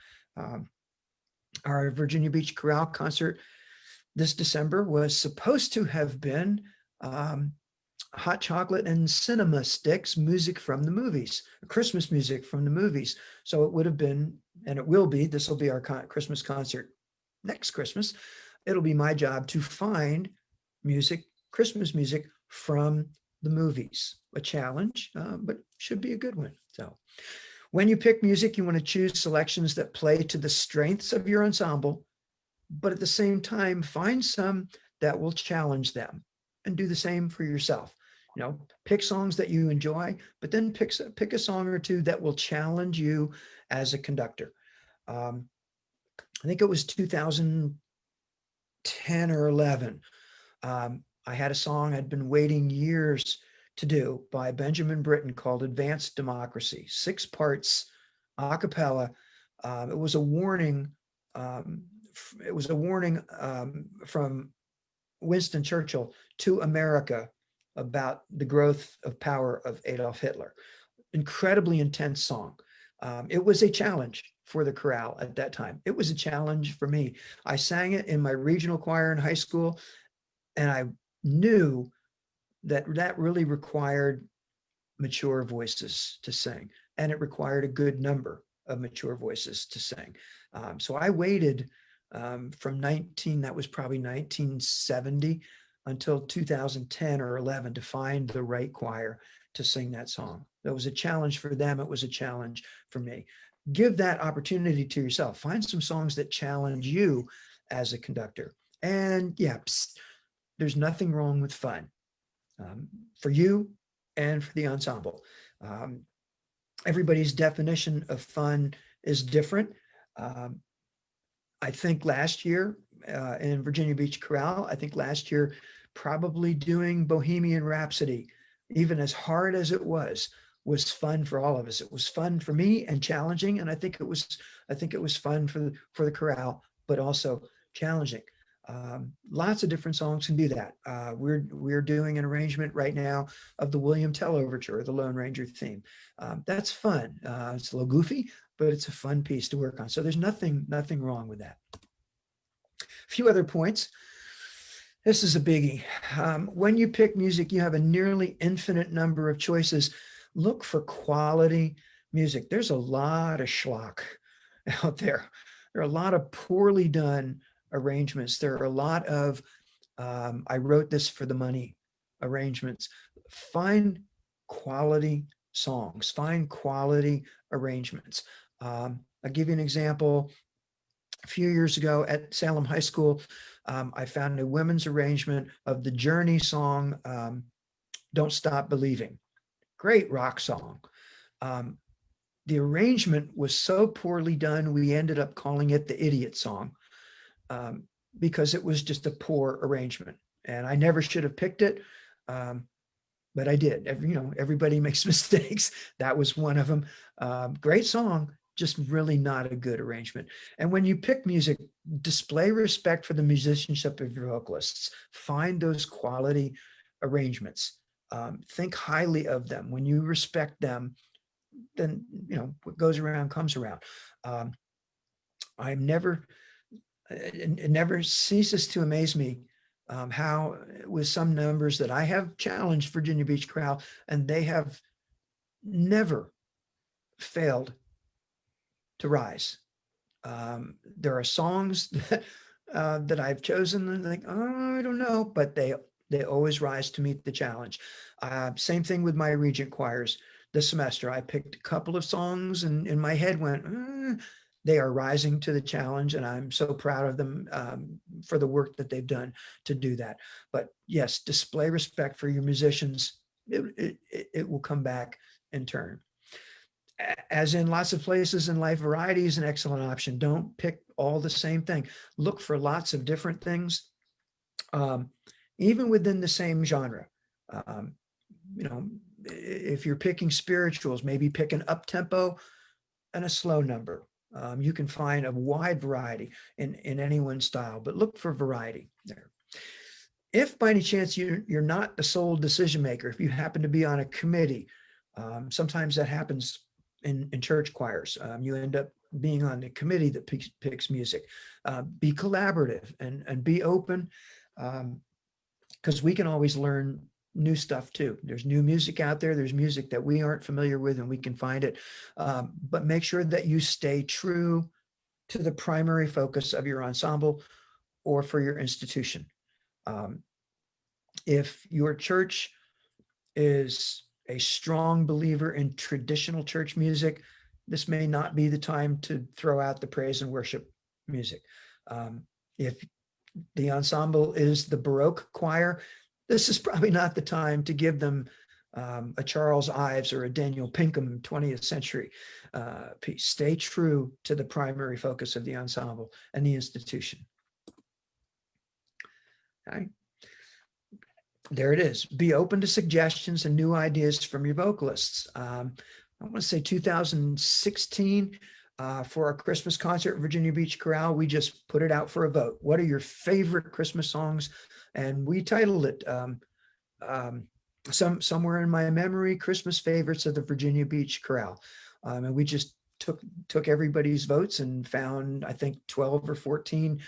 Our Virginia Beach Chorale concert this December was supposed to have been hot chocolate and cinema sticks, music from the movies, Christmas music from the movies. So it would have been, and it will be, this will be our Christmas concert next Christmas. It'll be my job to find music, Christmas music from the movies. A challenge, but should be a good one. So when you pick music, you want to choose selections that play to the strengths of your ensemble, but at the same time, find some that will challenge them, and do the same for yourself. You know, pick songs that you enjoy, but then pick a song or two that will challenge you as a conductor. I think it was 2010 or 11. I had a song I'd been waiting years to do by Benjamin Britten called Advanced Democracy, 6 parts, a cappella. It was a warning. It was a warning from Winston Churchill to America about the growth of power of Adolf Hitler. Incredibly intense song. It was a challenge for the chorale at that time. It was a challenge for me. I sang it in my regional choir in high school, and I knew that that really required mature voices to sing, and it required a good number of mature voices to sing. So I waited from that was probably 1970 until 2010 or 11 to find the right choir to sing that song. That was a challenge for them. It was a challenge for me. Give that opportunity to yourself. Find some songs that challenge you as a conductor. And yeah, there's nothing wrong with fun for you and for the ensemble. Everybody's definition of fun is different. I think last year in Virginia Beach Chorale, I think last year probably doing Bohemian Rhapsody, even as hard as it was fun for all of us. It was fun for me and challenging, and I think it was fun for the chorale, but also challenging. Lots of different songs can do that. We're doing an arrangement right now of the William Tell Overture, the Lone Ranger theme. That's fun. It's a little goofy, but it's a fun piece to work on. So there's nothing wrong with that. A few other points. This is a biggie. When you pick music, you have a nearly infinite number of choices. Look for quality music. There's a lot of schlock out there. There are a lot of poorly done arrangements. There are a lot of, I wrote this for the money arrangements. Find quality songs, find quality arrangements. I'll give you an example. A few years ago at Salem High School, I found a women's arrangement of the Journey song, Don't Stop Believing. Great rock song. The arrangement was so poorly done, we ended up calling it the Idiot song because it was just a poor arrangement. And I never should have picked it, but I did. Everybody makes mistakes. That was one of them. Great song, just really not a good arrangement. And when you pick music, display respect for the musicianship of your vocalists. Find those quality arrangements. Think highly of them. When you respect them, then what goes around comes around. It never ceases to amaze me how with some numbers that I have challenged Virginia Beach Chorale, and they have never failed to rise. There are songs that I've chosen and like, oh, I don't know, but they always rise to meet the challenge. Same thing with my Regent choirs this semester. I picked a couple of songs and in my head went, they are rising to the challenge, and I'm so proud of them for the work that they've done to do that. But yes, display respect for your musicians. It will come back in turn. As in lots of places in life, variety is an excellent option. Don't pick all the same thing. Look for lots of different things, even within the same genre. If you're picking spirituals, maybe pick an up-tempo and a slow number. You can find a wide variety in anyone's style, but look for variety there. If by any chance you're not the sole decision maker, if you happen to be on a committee, sometimes that happens in church choirs. You end up being on the committee that picks music. Be collaborative and be open, because we can always learn new stuff too. There's new music out there. There's music that we aren't familiar with and we can find it. But make sure that you stay true to the primary focus of your ensemble or for your institution. If your church is a strong believer in traditional church music, this may not be the time to throw out the praise and worship music. If the ensemble is the Baroque choir, this is probably not the time to give them a Charles Ives or a Daniel Pinkham 20th century piece. Stay true to the primary focus of the ensemble and the institution. Okay. There it is. Be open to suggestions and new ideas from your vocalists. I want to say 2016 for our Christmas concert at Virginia Beach Chorale, we just put it out for a vote. What are your favorite Christmas songs? And we titled it somewhere in my memory, Christmas favorites of the Virginia Beach Chorale. And we just took everybody's votes and found, I think, 12 or 14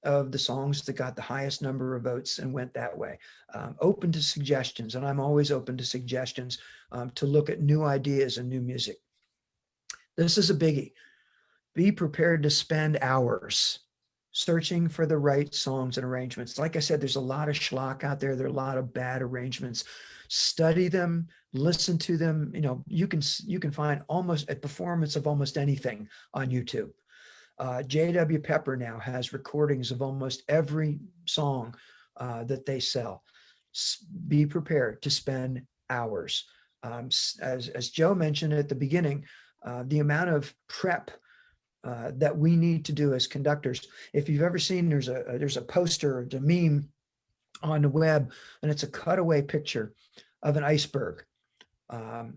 of the songs that got the highest number of votes and went that way. Open to suggestions, and I'm always open to suggestions to look at new ideas and new music. This is a biggie. Be prepared to spend hours searching for the right songs and arrangements. Like I said, there's a lot of schlock out there. There are a lot of bad arrangements. Study them, listen to them. You know, you can find almost a performance of almost anything on YouTube. J.W. Pepper now has recordings of almost every song that they sell. Be prepared to spend hours. As Joe mentioned at the beginning, the amount of prep that we need to do as conductors. If you've ever seen, there's a poster, a meme on the web, and it's a cutaway picture of an iceberg. And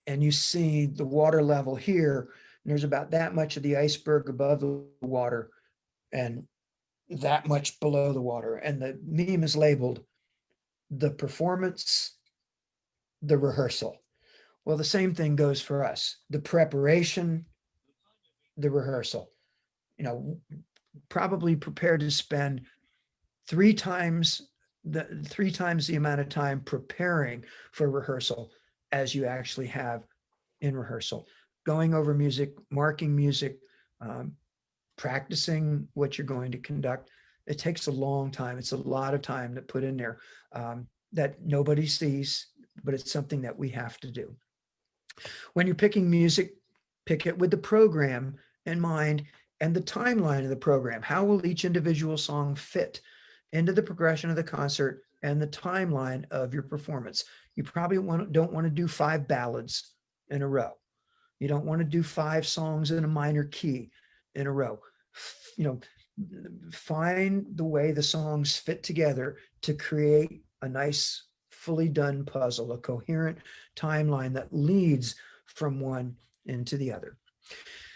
you see the water level here, and there's about that much of the iceberg above the water and that much below the water. And the meme is labeled the performance, the rehearsal. Well, the same thing goes for us. The preparation, the rehearsal. You know, probably prepared to spend three times the amount of time preparing for rehearsal as you actually have in rehearsal. Going over music, marking music, practicing what you're going to conduct. It takes a long time. It's a lot of time to put in there that nobody sees, but it's something that we have to do. When you're picking music, pick it with the program in mind and the timeline of the program. How will each individual song fit into the progression of the concert and the timeline of your performance? You probably don't want to do 5 ballads in a row. You don't want to do 5 songs in a minor key in a row. You know, find the way the songs fit together to create a nice, fully done puzzle, a coherent timeline that leads from one into the other.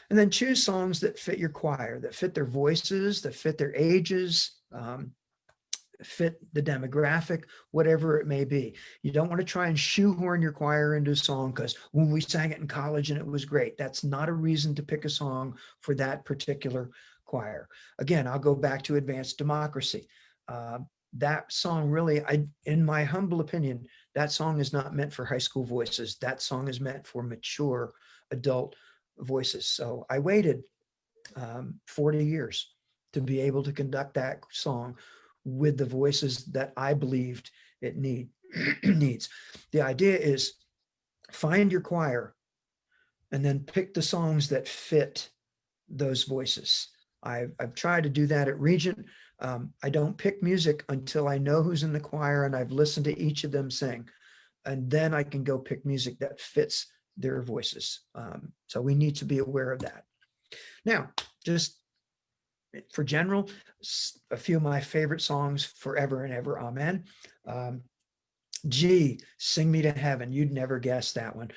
And then choose songs that fit your choir, that fit their voices, that fit their ages, fit the demographic, whatever it may be. You don't want to try and shoehorn your choir into a song because when we sang it in college and it was great. That's not a reason to pick a song for that particular choir. Again, I'll go back to Advanced Democracy. That song really, in my humble opinion, that song is not meant for high school voices. That song is meant for mature adult voices. So I waited 40 years to be able to conduct that song with the voices that I believed it needs. The idea is find your choir and then pick the songs that fit those voices. I've tried to do that at Regent. I don't pick music until I know who's in the choir and I've listened to each of them sing. And then I can go pick music that fits their voices. So we need to be aware of that. Now, just for general, a few of my favorite songs, Forever and Ever, Amen. G, Sing Me to Heaven. You'd never guess that one.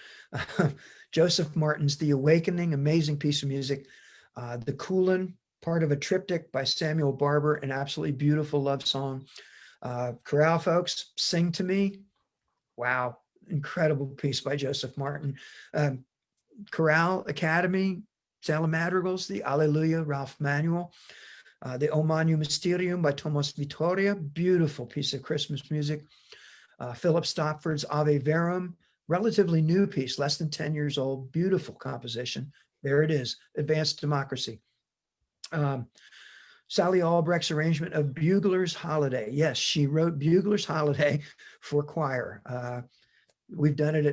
Joseph Martin's The Awakening, amazing piece of music. The Coolin, part of a triptych by Samuel Barber, an absolutely beautiful love song. Chorale, folks, Sing to Me. Wow, incredible piece by Joseph Martin. Chorale Academy, Sala Madrigals, the Alleluia, Ralph Manuel. The O Magnum Mysterium by Tomas Vittoria, beautiful piece of Christmas music. Philip Stopford's Ave Verum, relatively new piece, less than 10 years old, beautiful composition. There it is, Advanced Democracy. Sally Albrecht's arrangement of Bugler's Holiday. Yes, she wrote Bugler's Holiday for choir. We've done it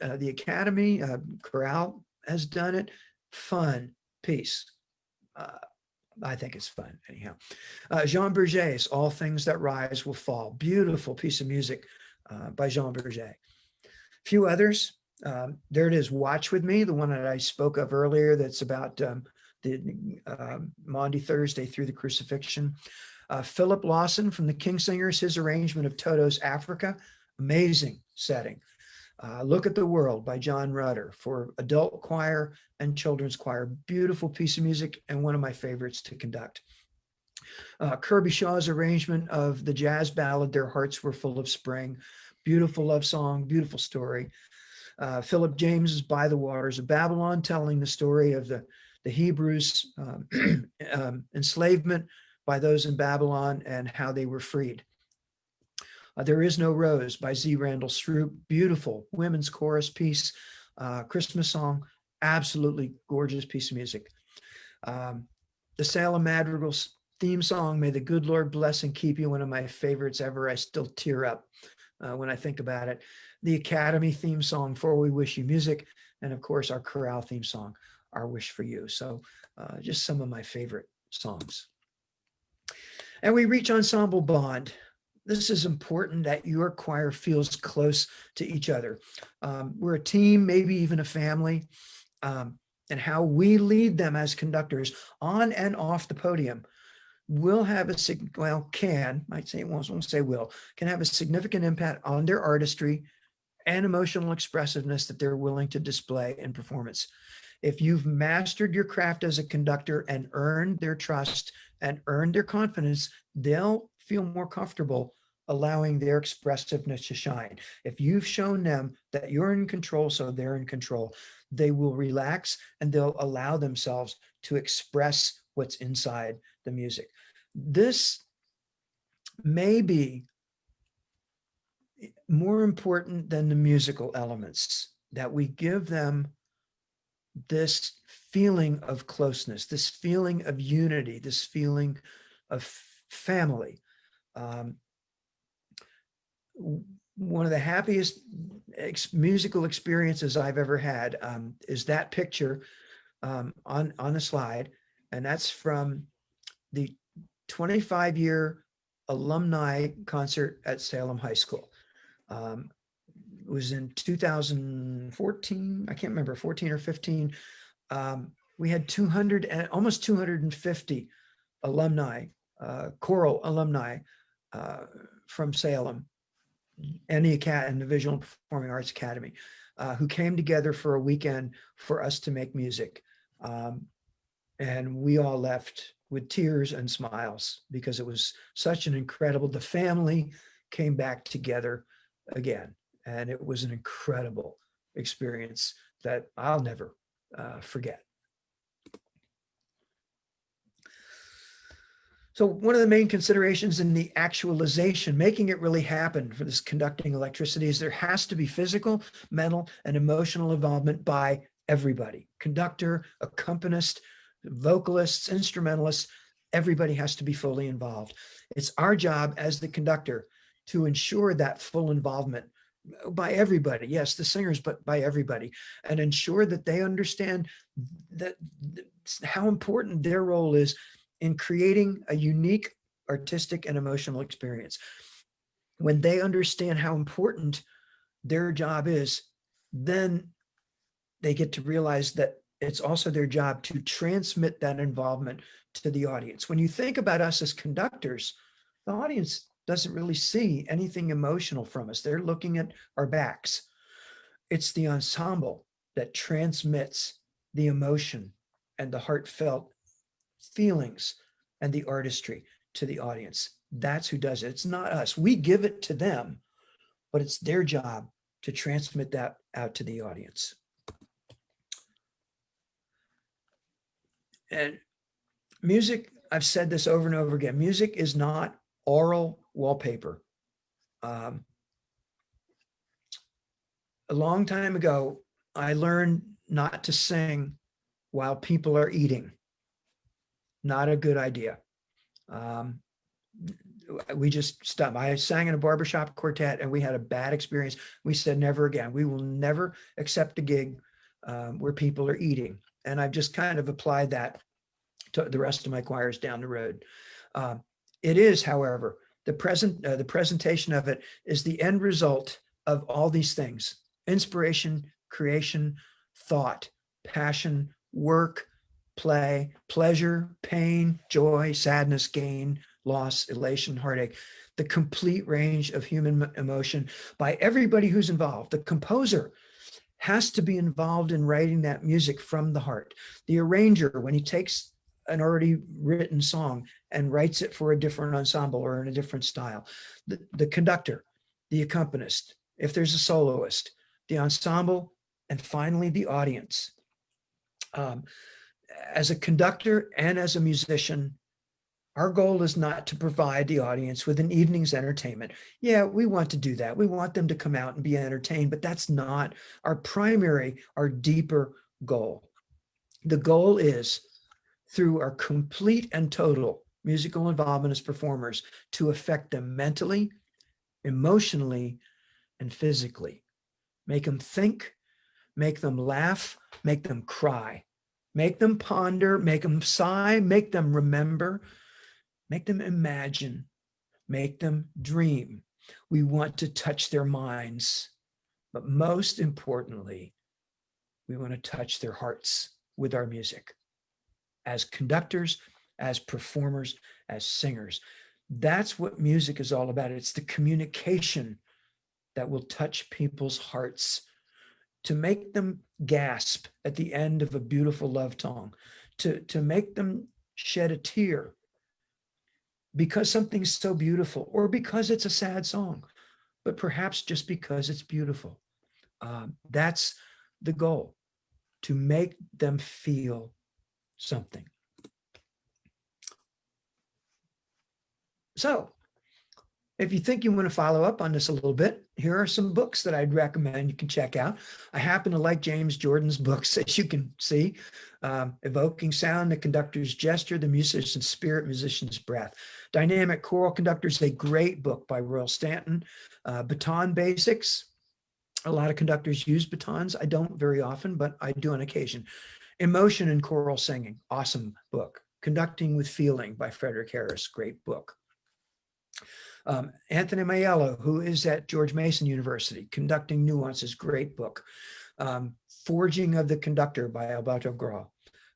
at the Academy. Chorale has done it. Fun piece. I think it's fun anyhow. Jean Berger's All Things That Rise Will Fall. Beautiful piece of music by Jean Berger. A few others. There it is, Watch With Me, the one that I spoke of earlier that's about the Maundy Thursday through the crucifixion. Philip Lawson from the Kingsingers, his arrangement of Toto's Africa. Amazing setting. Look at the World by John Rutter for adult choir and children's choir. Beautiful piece of music and one of my favorites to conduct. Kirby Shaw's arrangement of the jazz ballad, Their Hearts Were Full of Spring. Beautiful love song, beautiful story. Philip James's By the Waters of Babylon, telling the story of the Hebrews' enslavement by those in Babylon and how they were freed. There Is No Rose by Z. Randall Stroop. Beautiful women's chorus piece, Christmas song, absolutely gorgeous piece of music. The Salem Madrigals theme song, May the Good Lord Bless and Keep You, one of my favorites ever. I still tear up when I think about it. The Academy theme song, For We Wish You Music, and of course our chorale theme song, Our Wish for You. So just some of my favorite songs. And we reach ensemble bond. This is important that your choir feels close to each other. We're a team, maybe even a family, and how we lead them as conductors on and off the podium will have can have a significant impact on their artistry and emotional expressiveness that they're willing to display in performance. If you've mastered your craft as a conductor and earned their trust and earned their confidence, they'll feel more comfortable allowing their expressiveness to shine. If you've shown them that you're in control, so they're in control, they will relax and they'll allow themselves to express what's inside the music. This may be more important than the musical elements, that we give them this feeling of closeness, this feeling of unity, this feeling of family. One of the happiest musical experiences I've ever had is that picture on the slide, and that's from the 25-year alumni concert at Salem High School. It was in 2014, I can't remember, 14 or 15. We had almost 250 alumni, choral alumni from Salem and the Visual and Performing Arts Academy, who came together for a weekend for us to make music. And we all left with tears and smiles because it was such an incredible, the family came back together again. And it was an incredible experience that I'll never forget. So one of the main considerations in the actualization, making it really happen for this conducting electricity, is there has to be physical, mental, and emotional involvement by everybody. Conductor, accompanist, vocalists, instrumentalists, everybody has to be fully involved. It's our job as the conductor to ensure that full involvement by everybody. Yes, the singers, but by everybody, and ensure that they understand that how important their role is in creating a unique artistic and emotional experience. When they understand how important their job is, then they get to realize that it's also their job to transmit that involvement to the audience. When you think about us as conductors, the audience doesn't really see anything emotional from us. They're looking at our backs. It's the ensemble that transmits the emotion and the heartfelt feelings and the artistry to the audience. That's who does it. It's not us. We give it to them, but it's their job to transmit that out to the audience. And music, I've said this over and over again, music is not oral wallpaper. a long time ago, I learned not to sing while people are eating. Not a good idea. We just stopped. I sang in a barbershop quartet and we had a bad experience. We said, never again. We will never accept a gig where people are eating. And I've just kind of applied that to the rest of my choirs down the road. It is, however, the presentation of it is the end result of all these things: inspiration, creation, thought, passion, work, play, pleasure, pain, joy, sadness, gain, loss, elation, heartache, the complete range of human emotion by everybody who's involved. The composer has to be involved in writing that music from the heart. The arranger, when he takes an already written song and writes it for a different ensemble or in a different style. The conductor, the accompanist, if there's a soloist, the ensemble, and finally the audience. As a conductor and as a musician, our goal is not to provide the audience with an evening's entertainment. Yeah, we want to do that. We want them to come out and be entertained, but that's not our primary, our deeper goal. The goal is, through our complete and total musical involvement as performers, to affect them mentally, emotionally, and physically. Make them think, make them laugh, make them cry, make them ponder, make them sigh, make them remember, make them imagine, make them dream. We want to touch their minds, but most importantly, we want to touch their hearts with our music. As conductors, as performers, as singers. That's what music is all about. It's the communication that will touch people's hearts, to make them gasp at the end of a beautiful love song, to make them shed a tear because something's so beautiful, or because it's a sad song, but perhaps just because it's beautiful. That's the goal, to make them feel something. So if you think you want to follow up on this a little bit, here are some books that I'd recommend you can check out. I happen to like James Jordan's books, as you can see. Evoking Sound, The Conductor's Gesture, The Musician's Spirit, Musician's Breath. Dynamic Choral Conductors, a great book by Royal Stanton. Baton Basics. A lot of conductors use batons. I don't very often, but I do on occasion. Emotion in Choral Singing, awesome book. Conducting with Feeling by Frederick Harris, great book. Anthony Maiello, who is at George Mason University, Conducting Nuances, great book. Forging of the Conductor by Alberto Grau.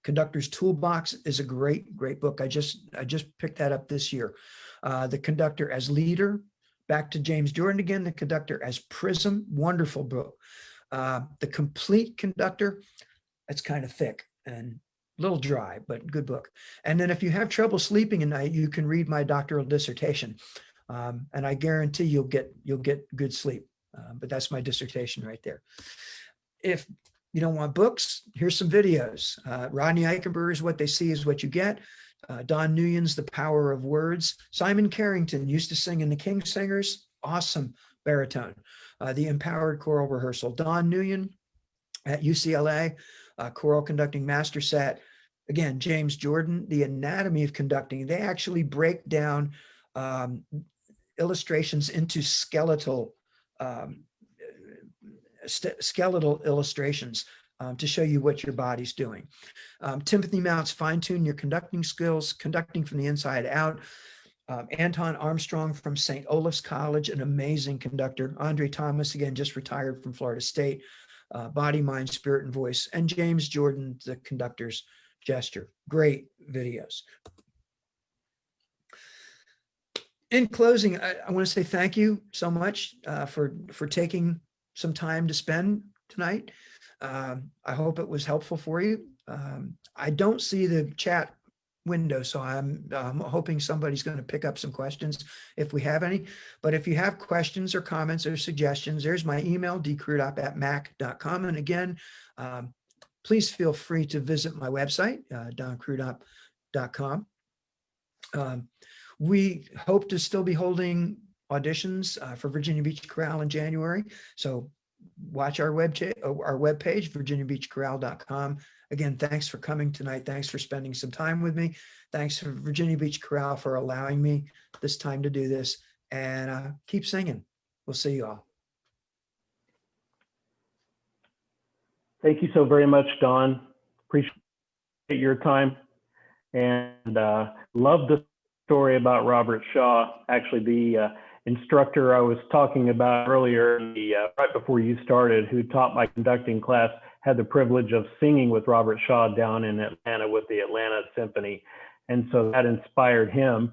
Conductor's Toolbox is a great book. I just picked that up this year. The Conductor as Leader, back to James Jordan again, The Conductor as Prism, wonderful book. The Complete Conductor, that's kind of thick and a little dry, but good book. And then if you have trouble sleeping at night, you can read my doctoral dissertation. And I guarantee you'll get good sleep. But that's my dissertation right there. If you don't want books, here's some videos. Rodney Eichenberger's What They See Is What You Get. Don Nguyen's The Power of Words. Simon Carrington used to sing in the King Singers, awesome baritone. The Empowered Choral Rehearsal. Don Nguyen at UCLA, choral conducting master set. Again, James Jordan, The Anatomy of Conducting. They actually break down illustrations into skeletal illustrations to show you what your body's doing. Timothy Mount's Fine Tune Your Conducting Skills, Conducting from the Inside Out. Anton Armstrong from St. Olaf's College, an amazing conductor. Andre Thomas, again, just retired from Florida State. Body, Mind, Spirit, and Voice. And James Jordan, The Conductor's Gesture. Great videos. In closing, I want to say thank you so much for taking some time to spend tonight. I hope it was helpful for you. I don't see the chat window, so I'm hoping somebody's going to pick up some questions if we have any. But if you have questions or comments or suggestions, there's my email, dkrudop@mac.com. And again, please feel free to visit my website, donkrudop.com. We hope to still be holding auditions for Virginia Beach Chorale in January. So watch our webpage, virginiabeachchorale.com. Again, thanks for coming tonight. Thanks for spending some time with me. Thanks for Virginia Beach Chorale for allowing me this time to do this. And keep singing. We'll see you all. Thank you so very much, Don. Appreciate your time, and love the story about Robert Shaw. Actually, the instructor I was talking about earlier, right before you started, who taught my conducting class, had the privilege of singing with Robert Shaw down in Atlanta with the Atlanta Symphony. And so that inspired him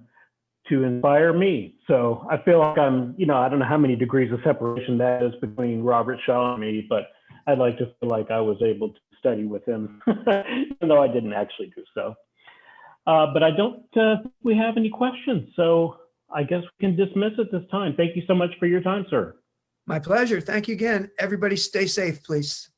to inspire me. So I feel like I'm, I don't know how many degrees of separation that is between Robert Shaw and me, but I'd like to feel like I was able to study with him, even though I didn't actually do so. But I don't think we have any questions. So I guess we can dismiss at this time. Thank you so much for your time, sir. My pleasure. Thank you again. Everybody stay safe, please.